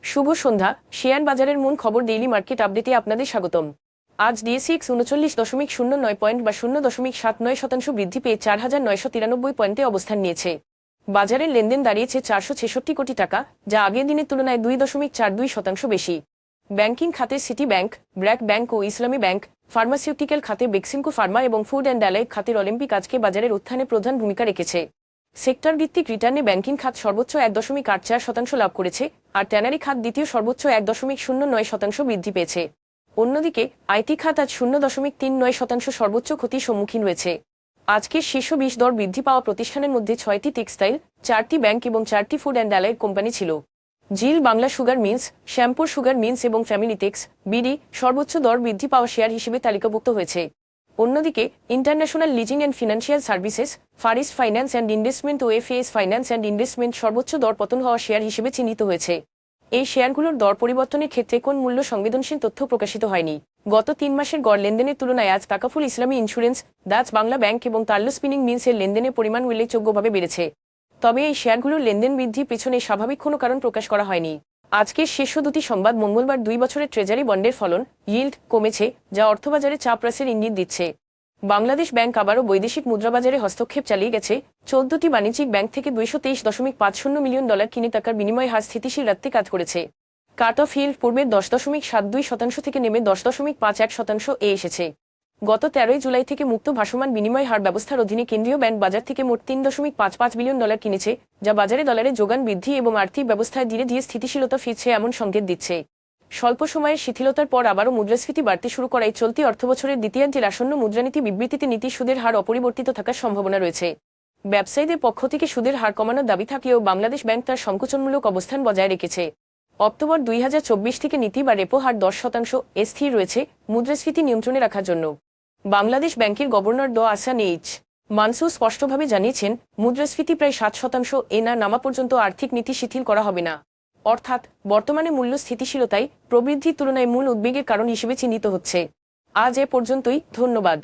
শুভ সন্ধ্যা। Share বাজারের মূল খবর ডেইলি মার্কেট আপডেটে আপনাদের স্বাগতম। আজ ডিএসইএক্স 39.09 পয়েন্ট বা 0.79% বৃদ্ধি পেয়ে 4,993 পয়েন্টে অবস্থান নিয়েছে। বাজারের লেনদেন দাঁড়িয়েছে 466 কোটি টাকা, যা আগের দিনের তুলনায় 2.42% বেশি। ব্যাংকিং খাতে সিটি ব্যাংক, ব্র্যাক ব্যাংক ও ইসলামী ব্যাংক, ফার্মাসিউটিক্যাল খাতে বেক্সিমকো ফার্মা এবং ফুড অ্যান্ড অ্যালাইড খাতের অলিম্পিক আজকে বাজারের উত্থানে প্রধান ভূমিকা রেখেছে। সেক্টর ভিত্তিক রিটার্নে ব্যাংকিং খাত সর্বোচ্চ 1.84% লাভ করেছে, আর ট্যানারি খাত দ্বিতীয় সর্বোচ্চ 1.09% বৃদ্ধি পেয়েছে। অন্যদিকে আইটি খাত আজ 0.39% সর্বোচ্চ ক্ষতির সম্মুখীন হয়েছে। আজকের শীর্ষ 20 দর বৃদ্ধি পাওয়া প্রতিষ্ঠানের মধ্যে 6টি টেক্সটাইল, 4টি ব্যাংক এবং 4টি ফুড অ্যান্ড অ্যালাইড কোম্পানি ছিল। Zeal Bangla sugar mills, Shyampur sugar mills এবং ফ্যামিলিটেক্স বিডি সর্বোচ্চ দর বৃদ্ধি পাওয়া শেয়ার হিসেবে তালিকাভুক্ত হয়েছে। অন্যদিকে international leasing and financial services, Fareast finance and investment ও এফএএস ফাইন্যান্স অ্যান্ড ইনভেস্টমেন্ট সর্বোচ্চ দর পতন হওয়া শেয়ার হিসেবে চিহ্নিত হয়েছে। এই শেয়ারগুলোর দর পরিবর্তনের ক্ষেত্রে কোন মূল্য সংবেদনশীল তথ্য প্রকাশিত হয়নি। গত 3 মাসের গড় লেনদেনের তুলনায় আজ তাকাফুল ইসলামী ইন্স্যুরেন্স, ডাচ বাংলা ব্যাংক এবং তাল্লু স্পিনিং মিলসের লেনদেনের পরিমাণ উল্লেখযোগ্যভাবে বেড়েছে। তবে এই শেয়ারগুলোর লেনদেন বৃদ্ধির পেছনে স্বাভাবিক কোনো কারণ প্রকাশ করা হয়নি। আজকের শীর্ষ দুটি সংবাদ মঙ্গলবার 2 বছরের ট্রেজারি বন্ডের ফলন yield কমেছে, যা অর্থবাজারে চাপ হ্রাসের ইঙ্গিত দিচ্ছে। বাংলাদেশ ব্যাংক আবারও বৈদেশিক মুদ্রাবাজারে হস্তক্ষেপ চালিয়ে গেছে। 14টি বাণিজ্যিক ব্যাংক থেকে $223.50 মিলিয়ন কিনে টাকার বিনিময় হার স্থিতিশীল রাখতে কাজ করেছে। কাট অফ হিল পূর্বের 10.72% থেকে নেমে 10.51% এসেছে। গত 13 জুলাই থেকে মুক্ত ভাসমান বিনিময় হার ব্যবস্থার অধীনে কেন্দ্রীয় ব্যাংক বাজার থেকে মোট $3.55 বিলিয়ন কিনেছে, যা বাজারে ডলারের যোগান বৃদ্ধি এবং আর্থিক ব্যবস্থায় ধীরে ধীরে স্থিতিশীলতা ফিরছে এমন সংকেত দিচ্ছে। স্বল্প সময়ের শিথিলতার পর আবারও মুদ্রাস্ফীতি বাড়তে শুরু করায় চলতি অর্থবছরের দ্বিতীয়ার্ধের আসন্ন মুদ্রানীতি বিবৃতিতে নীতি সুদের হার অপরিবর্তিত থাকার সম্ভাবনা রয়েছে। ব্যবসায়ীদের পক্ষ থেকে সুদের হার কমানোর দাবি থাকলেও বাংলাদেশ ব্যাংক তার সংকোচনমূলক অবস্থান বজায় রেখেছে। অক্টোবর 2024 থেকে নীতি বা রেপো হার 10% স্থির রয়েছে মুদ্রাস্ফীতি নিয়ন্ত্রণে রাখার জন্য। বাংলাদেশ ব্যাংকের গভর্নর ড আহসান এইচ মানসুর স্পষ্টভাবে জানিয়েছেন, মুদ্রাস্ফীতি প্রায় 7% না নামা পর্যন্ত আর্থিক নীতি শিথিল করা হবে না। অর্থাৎ বর্তমানে মূল্য স্থিতিশীলতাই প্রবৃদ্ধির তুলনায় মূল উদ্বেগের কারণ হিসেবে চিহ্নিত হচ্ছে। আজ এ পর্যন্তই, ধন্যবাদ।